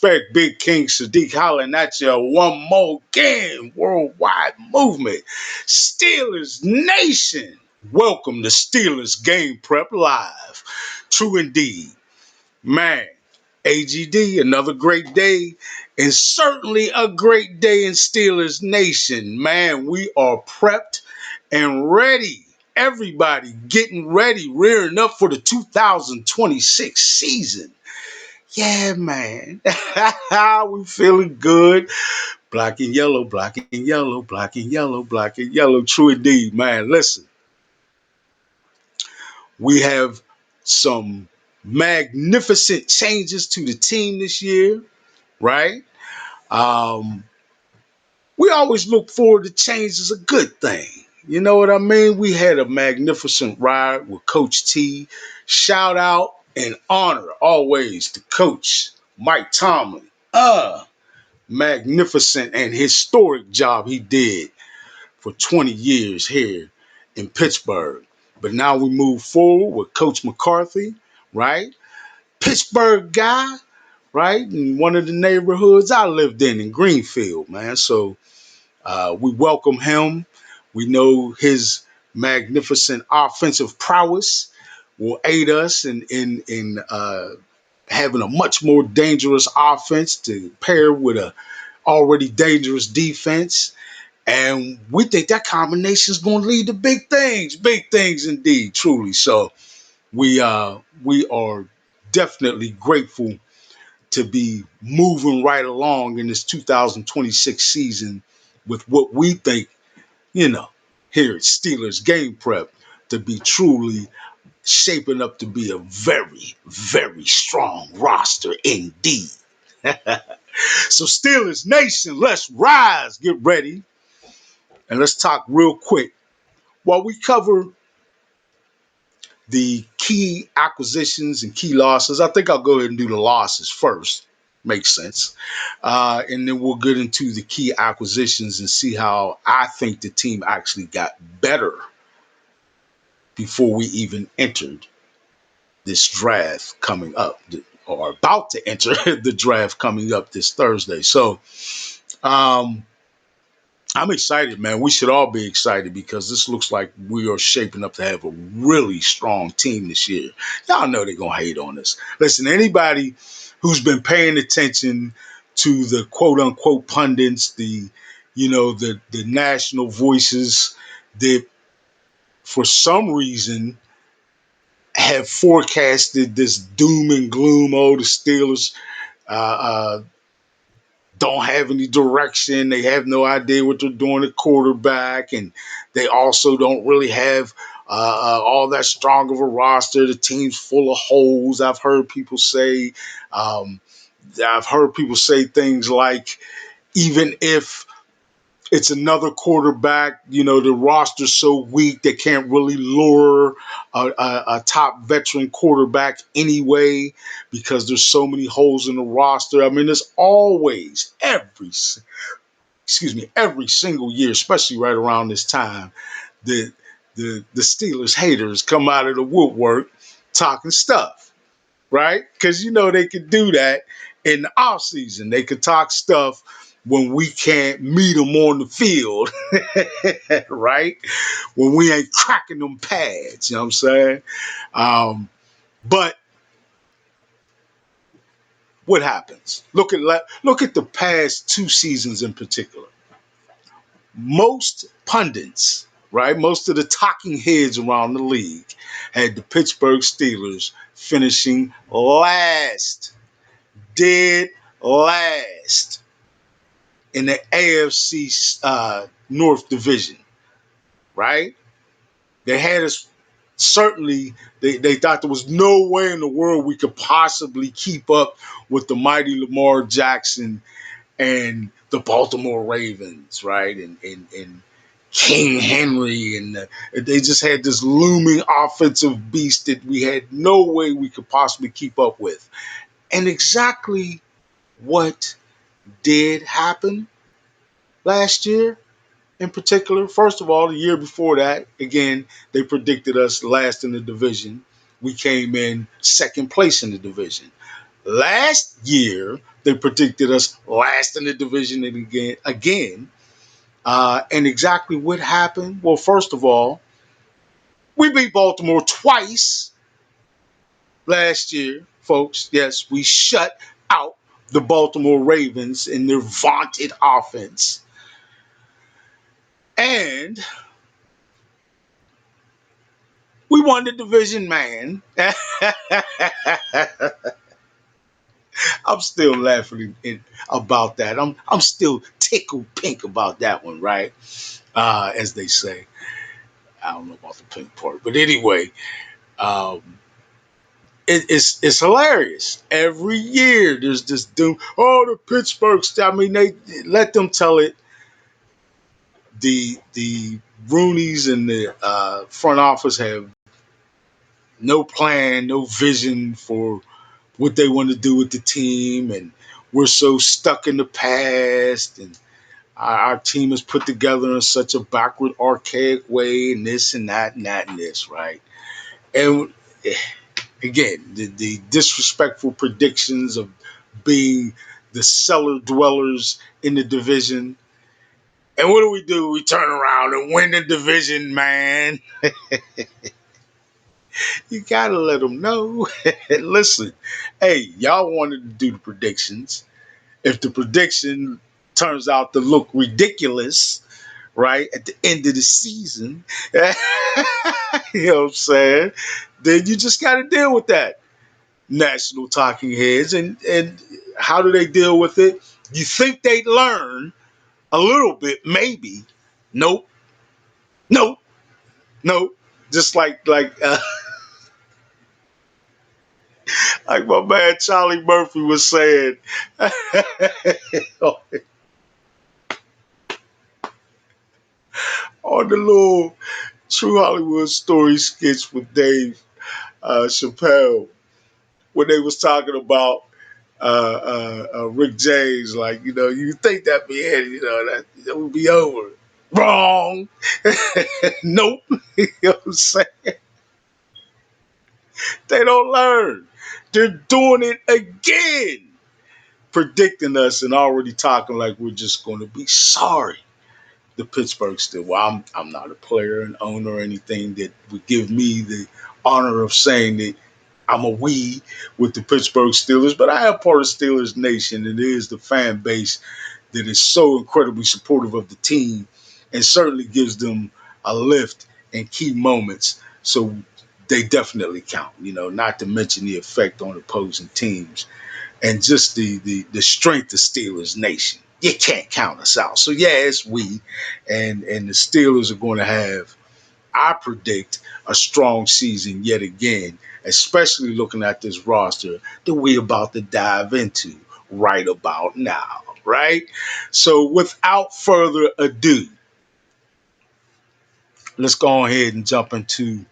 respect, Big King Sadiq hollering at you one more again. Worldwide movement. Steelers Nation. Welcome to Steelers Game Prep Live. True indeed. Man, AGD, another great day, and certainly a great day in Steelers Nation. Man, we are prepped and ready. Everybody getting ready, rearing up for the 2026 season. Yeah, man. We feeling good. Black and yellow, black and yellow, black and yellow, black and yellow. True indeed, man. Listen, we have some magnificent changes to the team this year, right? Um, we always look forward to change as a good thing. You know what I mean? We had a magnificent ride with Coach T. Shout out and honor always to Coach Mike Tomlin. Magnificent and historic job he did for 20 years here in Pittsburgh. But now we move forward with Coach McCarthy, right? Pittsburgh guy, right? In one of the neighborhoods I lived in Greenfield, man. So we welcome him. We know his magnificent offensive prowess will aid us in having a much more dangerous offense to pair with a already dangerous defense. And we think that combination is going to lead to big things indeed, truly. So we are definitely grateful to be moving right along in this 2026 season with what we think, you know, here at Steelers Game Prep to be truly shaping up to be a very, very strong roster indeed. So Steelers Nation, let's rise, get ready, and let's talk real quick. While we cover the key acquisitions and key losses, I think I'll go ahead and do the losses first. Makes sense. And then we'll get into the key acquisitions and see how I think the team actually got better before we even entered this draft coming up, or about to enter the draft coming up this Thursday. So um, I'm excited, man. We should all be excited because this looks like we are shaping up to have a really strong team this year. Y'all know they're going to hate on us. Listen, anybody who's been paying attention to the quote unquote pundits, the national voices that for some reason have forecasted this doom and gloom. Oh, the Steelers uh, uh, don't have any direction. They have no idea what they're doing at quarterback, and they also don't really have all that strong of a roster. The team's full of holes. Um, I've heard people say things like, even if it's another quarterback, the roster's so weak they can't really lure a top veteran quarterback anyway because there's so many holes in the roster. I mean, there's always every single year, especially right around this time, the Steelers haters come out of the woodwork talking stuff, right? Because they could do that in the offseason. They could talk stuff when we can't meet them on the field, right? When we ain't cracking them pads, you know what I'm saying? But what happens? Look at the past two seasons in particular. Most pundits, right? Most of the talking heads around the league had the Pittsburgh Steelers finishing last, dead last in the AFC North Division, right? They had us certainly, they thought there was no way in the world we could possibly keep up with the mighty Lamar Jackson and the Baltimore Ravens, right? And King Henry, and they just had this looming offensive beast that we had no way we could possibly keep up with. And exactly what did happen last year in particular. First of all, the year before that, again, they predicted us last in the division. We came in second place in the division. Last year, They predicted us last in the division again. And exactly what happened? Well, first of all, we beat Baltimore twice last year, folks. Yes, we shut out the Baltimore Ravens in their vaunted offense. And we won the division, man. I'm still laughing about that. I'm still tickled pink about that one, right? As they say. I don't know about the pink part, but anyway, um, it's hilarious. Every year there's this doom. Oh, the Pittsburgh. I mean, they let them tell it. The Roonies and the front office have no plan, no vision for what they want to do with the team, and we're so stuck in the past, and our team is put together in such a backward, archaic way, and this and that and that and this, right? And again, the disrespectful predictions of being the cellar dwellers in the division. And what do? We turn around and win the division, man. You gotta let them know. Listen, hey, y'all wanted to do the predictions. If the prediction turns out to look ridiculous, right, at the end of the season, you know what I'm saying? Then you just got to deal with that. National talking heads, and how do they deal with it? You think they'd learn a little bit, maybe? Nope, nope, nope. Just like my man Charlie Murphy was saying on the little True Hollywood Story sketch with Dave Chappelle, when they was talking about Rick James, like, you think that be it, that would be over. Wrong. Nope. You know what I'm saying? They don't learn. They're doing it again, predicting us and already talking like we're just going to be sorry. The Pittsburgh Steelers. Well, I'm not a player and owner or anything that would give me the honor of saying that I'm a we with the Pittsburgh Steelers, but I am part of Steelers Nation. It is the fan base that is so incredibly supportive of the team and certainly gives them a lift in key moments. So they definitely count, not to mention the effect on opposing teams and just the strength of Steelers Nation. You can't count us out. So yeah, it's we, and the Steelers are going to have, I predict, a strong season yet again, especially looking at this roster that we're about to dive into right about now, right? So without further ado, let's go ahead and jump into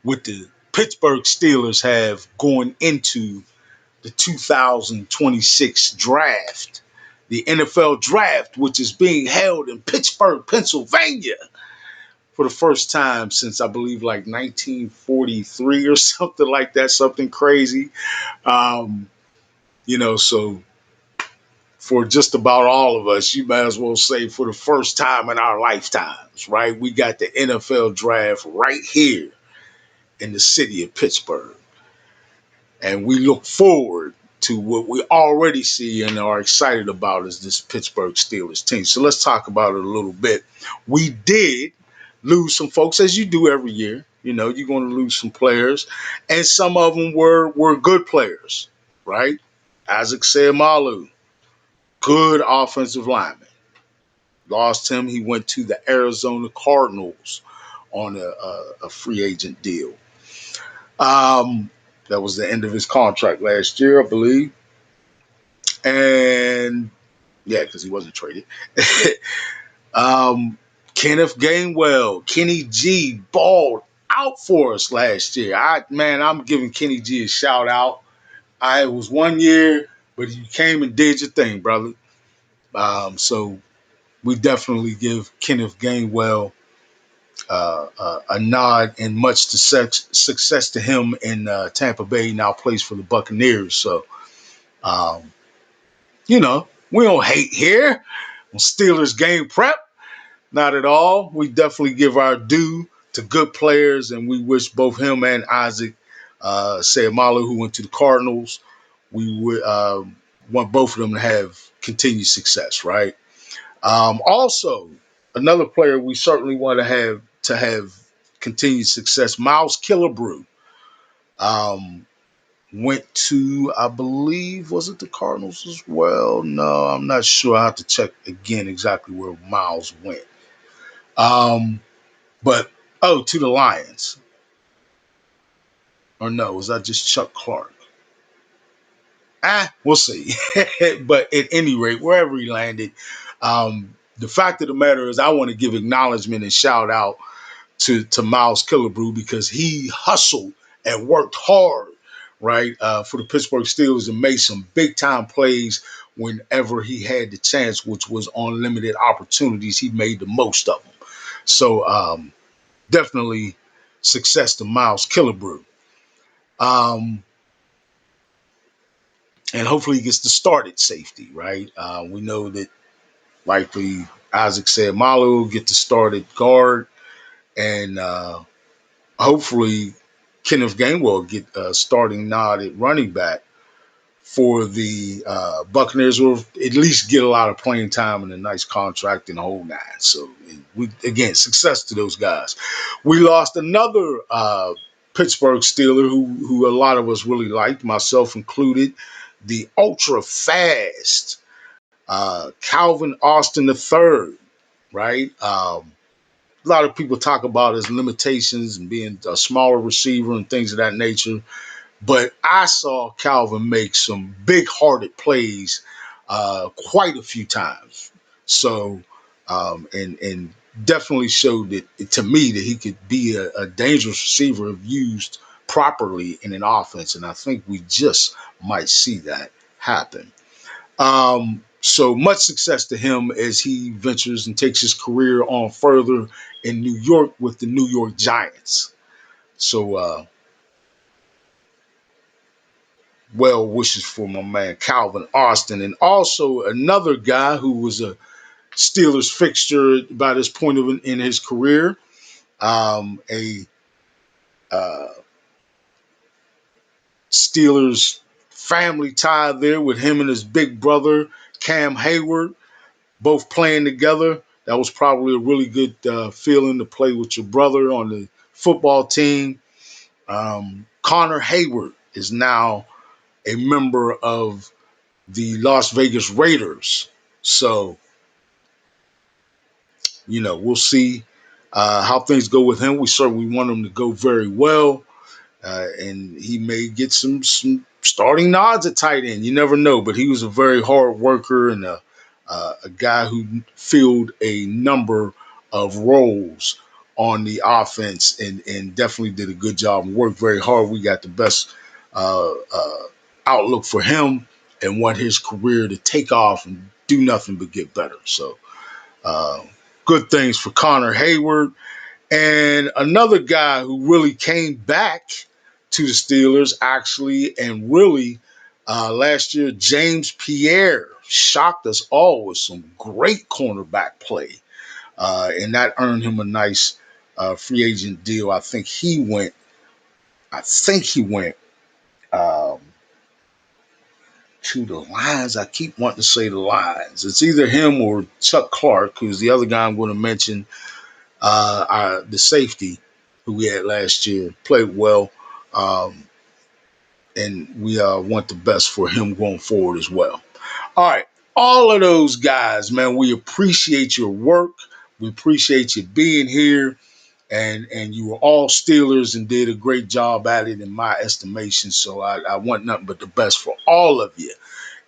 what the Pittsburgh Steelers have going into the 2026 draft, the NFL draft, which is being held in Pittsburgh, Pennsylvania, for the first time since I believe like 1943 or something like that, something crazy. Um, so for just about all of us, you might as well say for the first time in our lifetimes, right? We got the NFL draft right here in the city of Pittsburgh. And we look forward to what we already see and are excited about is this Pittsburgh Steelers team. So let's talk about it a little bit. We did lose some folks, as you do every year. You're going to lose some players, and some of them were good players, right? Isaac Seumalo, good offensive lineman. Lost him. He went to the Arizona Cardinals on a free agent deal. That was the end of his contract last year, I believe. And yeah, because he wasn't traded. um, Kenneth Gainwell, Kenny G balled out for us last year. I'm giving Kenny G a shout out. It was 1 year, but you came and did your thing, brother. So we definitely give Kenneth Gainwell a nod and much success to him in Tampa Bay. Now plays for the Buccaneers. So um, We don't hate here on Steelers game prep. Not at all. We definitely give our due to good players, and we wish both him and Isaac Sayamalu, who went to the Cardinals, we would want both of them to have continued success, right? Also, another player we certainly want to have continued success, Miles Killebrew. Um, Went to, I believe, was it the Cardinals as well? No, I'm not sure. I have to check again exactly where Miles went. Um, but to the Lions, or no? Was that just Chuck Clark? We'll see. But at any rate, wherever he landed, the fact of the matter is, I want to give acknowledgement and shout out to Miles Killebrew because he hustled and worked hard, right, for the Pittsburgh Steelers and made some big time plays whenever he had the chance, which was on limited opportunities. He made the most of them. So definitely success to Miles Killebrew. Um, and hopefully he gets to start at safety, right? We know that likely Isaac said Malo will get to start at guard, and hopefully Kenneth Gainwell get a starting nod at running back for the Buccaneers, or at least get a lot of playing time and a nice contract and the whole nine. So, we again, success to those guys. We lost another Pittsburgh Steeler who a lot of us really liked, myself included, the ultra fast Calvin Austin III, right? A lot of people talk about his limitations and being a smaller receiver and things of that nature. But I saw Calvin make some big hearted plays quite a few times. So, and definitely showed that to me that he could be a dangerous receiver if used properly in an offense. And I think we just might see that happen. So much success to him as he ventures and takes his career on further in New York with the New York Giants. So, well wishes for my man Calvin Austin, and also another guy who was a Steelers fixture by this point in his career. A uh, Steelers family tie there with him and his big brother Cam Hayward, both playing together. That was probably a really good feeling to play with your brother on the football team. Connor Hayward is now a member of the Las Vegas Raiders. So, we'll see how things go with him. We certainly want him to go very well. And he may get some starting nods at tight end. You never know, but he was a very hard worker and a guy who filled a number of roles on the offense and definitely did a good job and worked very hard. We got the best outlook for him and want his career to take off and do nothing but get better. So uh, good things for Connor Hayward. And another guy who really came back to the Steelers, actually, and really last year, James Pierre shocked us all with some great cornerback play. And that earned him a nice free agent deal. I think he went um, to the Lions. I keep wanting to say the Lions. It's either him or Chuck Clark, who's the other guy I'm going to mention, the safety who we had last year, played well. Um, and we want the best for him going forward as well. All right. All of those guys, man, we appreciate your work. We appreciate you being here. And you were all Steelers and did a great job at it in my estimation. So I want nothing but the best for all of you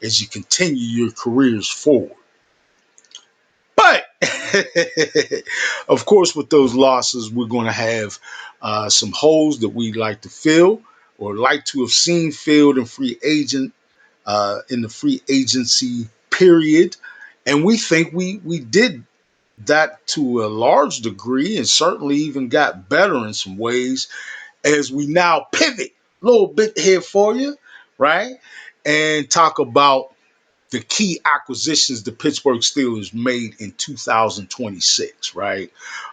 as you continue your careers forward. But of course, with those losses, we're going to have some holes that we'd like to fill or like to have seen filled in the free agency period, and we think we did that to a large degree, and certainly even got better in some ways as we now pivot a little bit here for you, right, and talk about the key acquisitions the Pittsburgh Steelers made in 2026, right?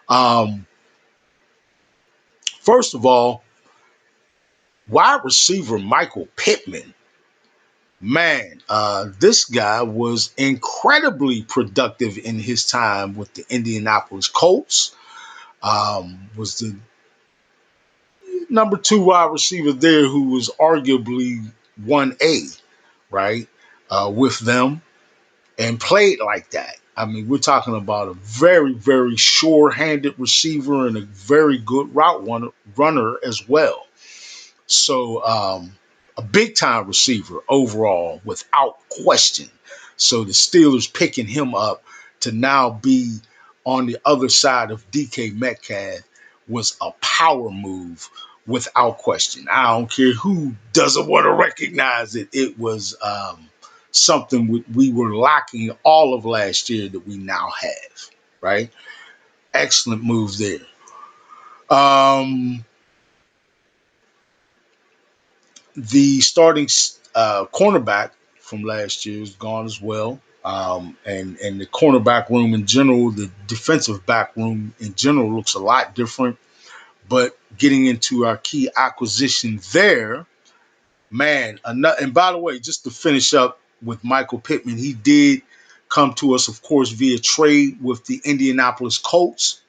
Um, First of all, wide receiver Michael Pittman. Man, this guy was incredibly productive in his time with the Indianapolis Colts. Was the number two wide receiver there who was arguably 1A, right, with them and played like that. I mean, we're talking about a very, very sure-handed receiver and a very good runner as well. So, a big time receiver overall, without question. So the Steelers picking him up to now be on the other side of DK Metcalf was a power move without question. I don't care who doesn't want to recognize it. It was something we were lacking all of last year that we now have, right? Excellent move there. Um, The starting cornerback from last year is gone as well. And the cornerback room in general, the defensive back room in general looks a lot different. But getting into our key acquisition there, man, and by the way, just to finish up with Michael Pittman, he did come to us, of course, via trade with the Indianapolis Colts,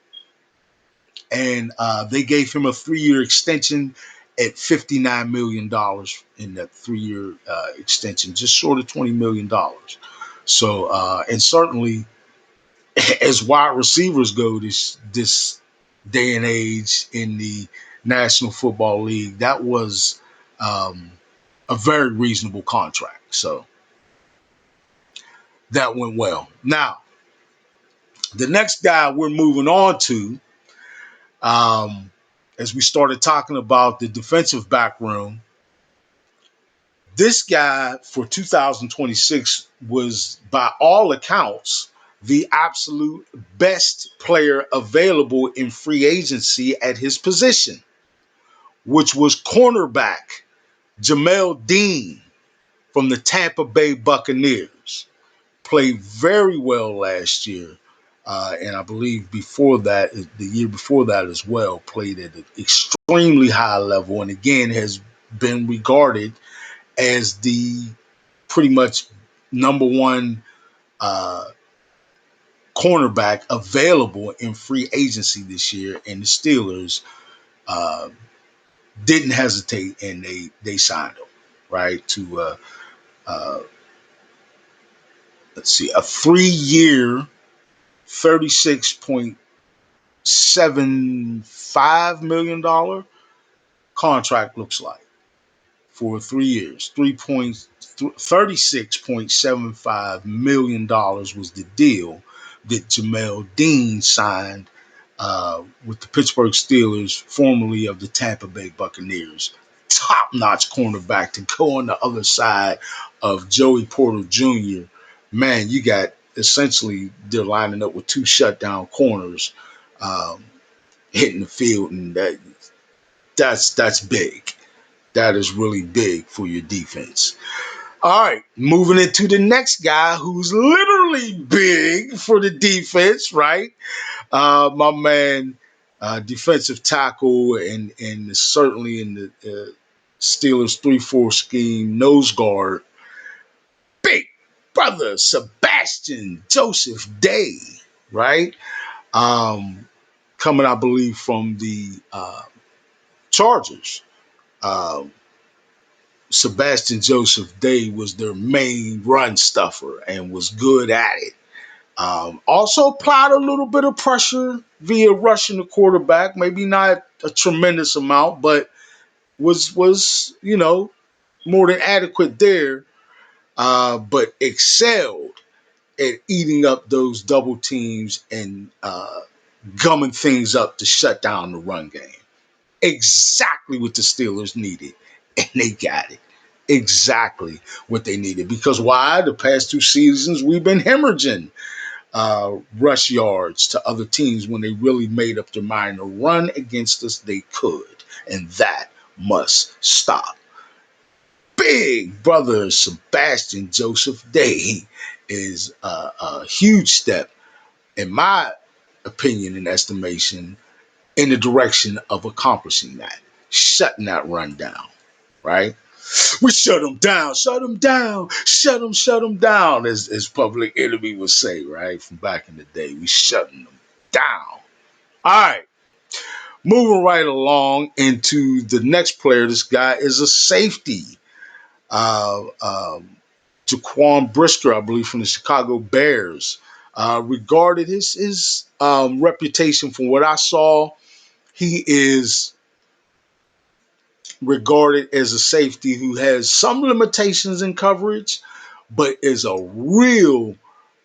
and they gave him a 3-year extension at $59 million in that 3-year extension, just short of $20 million. So, and certainly, as wide receivers go, this day and age in the National Football League, that was um, a very reasonable contract. So that went well. Now, the next guy we're moving on to, um, as we started talking about the defensive back room, this guy for 2026 was, by all accounts, the absolute best player available in free agency at his position, which was cornerback Jamel Dean from the Tampa Bay Buccaneers. Played very well last year. And I believe before that, the year before that as well, played at an extremely high level, and again has been regarded as the pretty much number one uh, cornerback available in free agency this year. And the Steelers uh, didn't hesitate, and they signed him, right, to uh, let's see, a 3-year, $36.75 million contract looks like. For 3 years. 36.75 million dollars was the deal that Jamel Dean signed with the Pittsburgh Steelers, formerly of the Tampa Bay Buccaneers. Top notch cornerback to go on the other side of Joey Porter Jr. Man, you got essentially they're lining up with two shutdown corners um, hitting the field, and that's big. That is really big for your defense. All right, moving into the next guy who's literally big for the defense, right? My man, defensive tackle, and certainly in the Steelers 3-4 scheme, nose guard, big brother Sebastian Joseph Day, right? Um, Coming, I believe, from the Chargers. Um, Sebastian Joseph Day was their main run stuffer and was good at it. Also applied a little bit of pressure via rushing the quarterback, maybe not a tremendous amount, but was more than adequate there. But excelled at eating up those double teams and gumming things up to shut down the run game. Exactly what the Steelers needed, and they got it. Exactly what they needed. Because why? The past 2 seasons, we've been hemorrhaging rush yards to other teams when they really made up their mind to run against us. They could, and that must stop. big brother Sebastian Joseph Day is a huge step, in my opinion and estimation, in the direction of accomplishing that, shutting that run down, right? We shut them down, shut them down, shut them down, as Public Enemy would say, right? From back in the day, we shutting them down. All right, moving right along into the next player. This guy is a safety. Uh, um, Jaquan Brisker, I believe, from the Chicago Bears. Regarded his reputation from what I saw, he is regarded as a safety who has some limitations in coverage, but is a real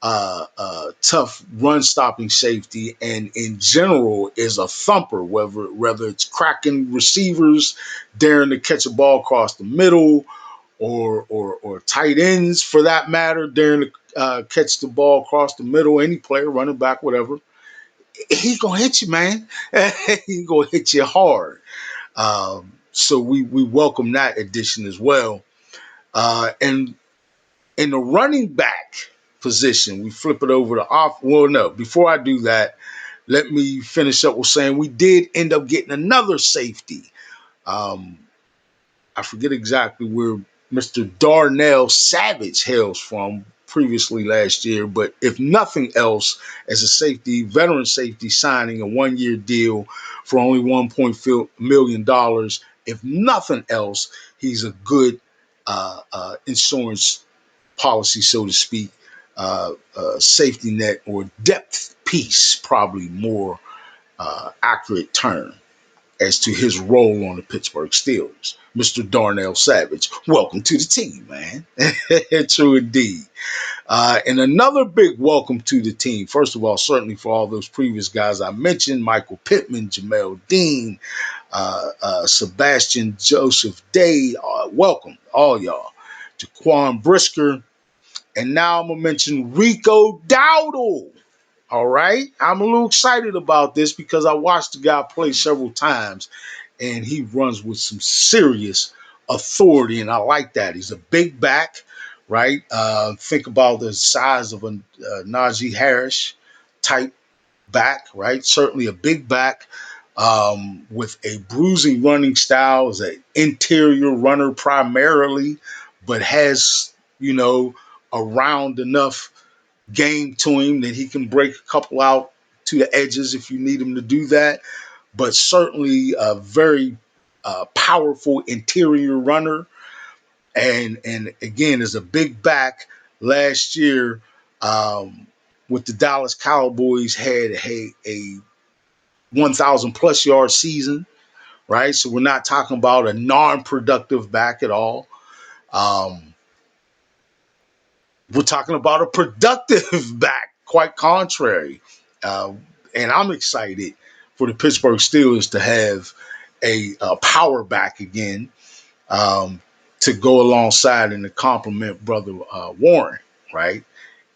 tough run stopping safety, and in general is a thumper. Whether it's cracking receivers, daring to catch a ball across the middle, or tight ends for that matter, daring to catch the ball across the middle. Any player, running back, whatever, he's gonna hit you, man. He's gonna hit you hard. So we welcome that addition as well. And in the running back position, we flip it over to off. Well, no, before I do that, let me finish up with saying we did end up getting another safety. Um, I forget exactly where Mr. Darnell Savage hails from previously last year, but if nothing else, as a safety, veteran safety, signing a 1 year deal for only $1.5 million. If nothing else, he's a good insurance policy, so to speak, safety net or depth piece, probably more accurate term as to his role on the Pittsburgh Steelers. Mr. Darnell Savage, welcome to the team, man. True indeed. And another big welcome to the team. First of all, certainly for all those previous guys I mentioned, Michael Pittman, Jamel Dean, Sebastian Joseph Day, welcome, all y'all. Jaquan Brisker, and now I'm going to mention Rico Dowdle. All right. I'm a little excited about this because I watched the guy play several times and he runs with some serious authority. And I like that. He's a big back, right? Think about the size of a Najee Harris type back, right? Certainly a big back with a bruising running style, is an interior runner primarily, but has, around enough game to him that he can break a couple out to the edges if you need him to do that. But certainly a very powerful interior runner, and again is a big back. Last year, um, with the Dallas Cowboys, had a 1,000 plus yard season, right? So we're not talking about a non-productive back at all. Um, we're talking about a productive back, quite contrary. Uh, and I'm excited for the Pittsburgh Steelers to have a power back again, um, to go alongside and to complement brother Warren, right?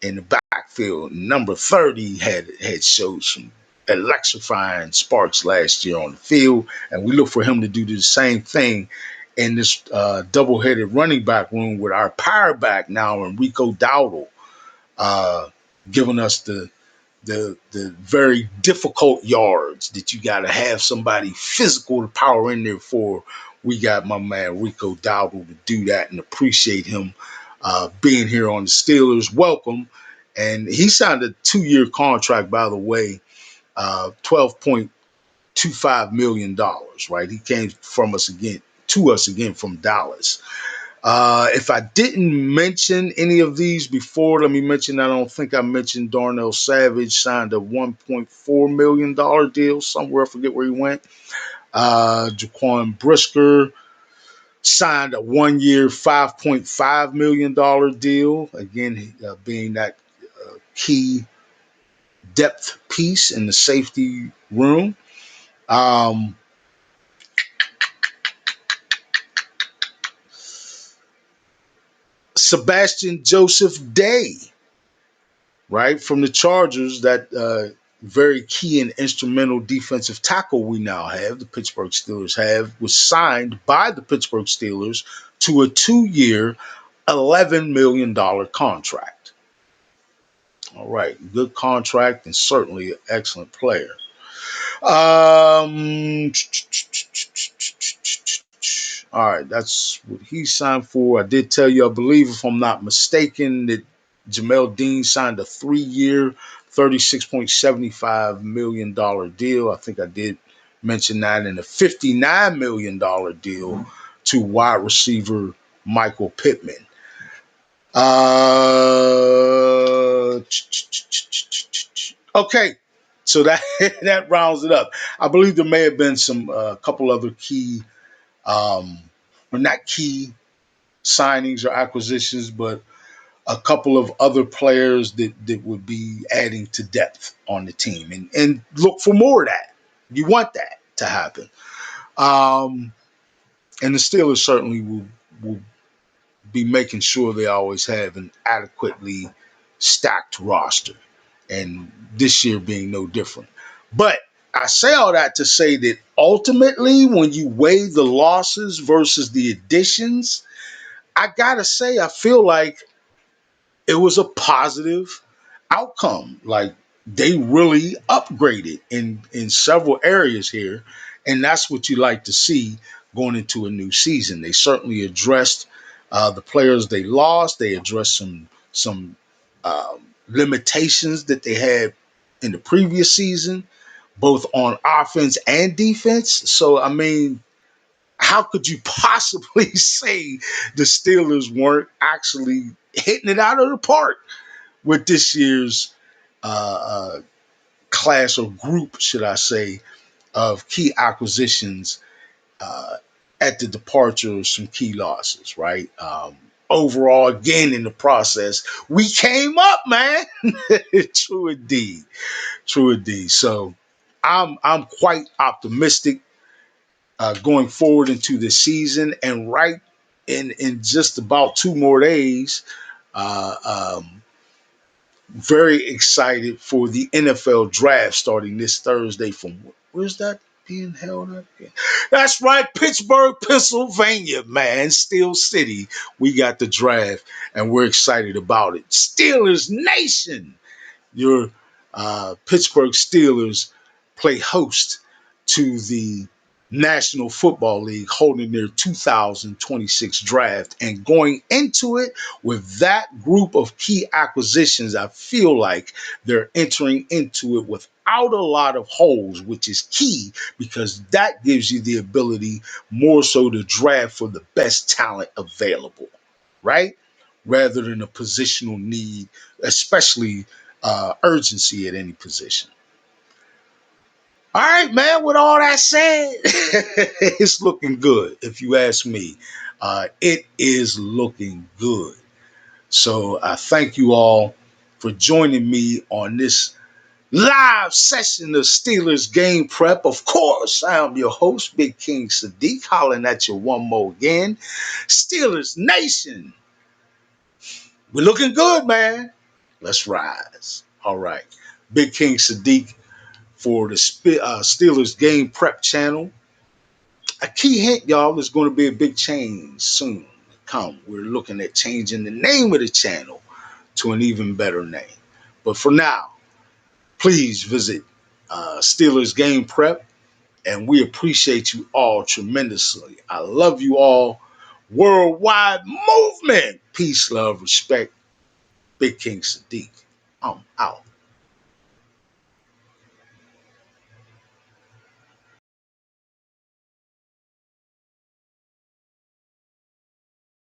In the backfield, number 30 had showed some electrifying sparks last year on the field, and we look for him to do the same thing in this double-headed running back room with our power back now, Enrico Dowdle, uh, giving us the very difficult yards that you got to have somebody physical to power in there for. We got my man Rico Dowdle to do that, and appreciate him being here on the Steelers. Welcome. And he signed a 2 year contract, by the way, $12.25 million, right? He came to us again from Dallas. If I didn't mention any of these before, let me mention. I don't think I mentioned Darnell Savage signed a $1.4 million deal somewhere. I forget where he went. Jaquan Brisker signed a 1 year, $5.5 million deal. Again, being that key depth piece in the safety room. Um, Sebastian Joseph Day, right, from the Chargers, that very key and instrumental defensive tackle we now have, the Pittsburgh Steelers have, was signed by the Pittsburgh Steelers to a 2-year, $11 million contract. All right, good contract and certainly an excellent player. Um, all right, that's what he signed for. I did tell you, I believe, if I'm not mistaken, that Jamel Dean signed a 3-year, $36.75 million deal. I think I did mention that, and a $59 million deal to wide receiver Michael Pittman. Okay, so that that rounds it up. I believe there may have been some couple other key, um, or not key signings or acquisitions, but a couple of other players that would be adding to depth on the team, and look for more of that. You want that to happen, um, and the Steelers certainly will be making sure they always have an adequately stacked roster, and this year being no different. But I say all that to say that ultimately, when you weigh the losses versus the additions, I gotta say, I feel like it was a positive outcome. Like they really upgraded in several areas here, and that's what you like to see going into a new season. They certainly addressed the players they lost. They addressed some limitations that they had in the previous season, both on offense and defense. So I mean, how could you possibly say the Steelers weren't actually hitting it out of the park with this year's uh, class or group, should I say, of key acquisitions uh, at the departure of some key losses, right? Overall, again, in the process, we came up, man. True indeed. True indeed. So I'm quite optimistic going forward into the season, and right in just about 2 more days, uh, um, very excited for the NFL draft starting this Thursday. From where's that being held at again? That's right, Pittsburgh, Pennsylvania, man. Steel City. We got the draft, and we're excited about it. Steelers Nation. Your Pittsburgh Steelers play host to the National Football League, holding their 2026 draft. And going into it with that group of key acquisitions, I feel like they're entering into it without a lot of holes, which is key because that gives you the ability more so to draft for the best talent available, right? Rather than a positional need, especially urgency at any position. All right, man. With all that said, it's looking good. If you ask me, it is looking good. So I thank you all for joining me on this live session of Steelers game prep. Of course, I am your host, Big King Sadiq, hollering at you one more again. Steelers Nation, we're looking good, man. Let's rise. All right. Big King Sadiq for the Steelers game prep channel. A key hint, y'all, there's going to be a big change soon to come. We're looking at changing the name of the channel to an even better name. But for now, please visit Steelers Game Prep, and we appreciate you all tremendously. I love you all. Worldwide movement. Peace, love, respect. Big King Sadiq. I'm out.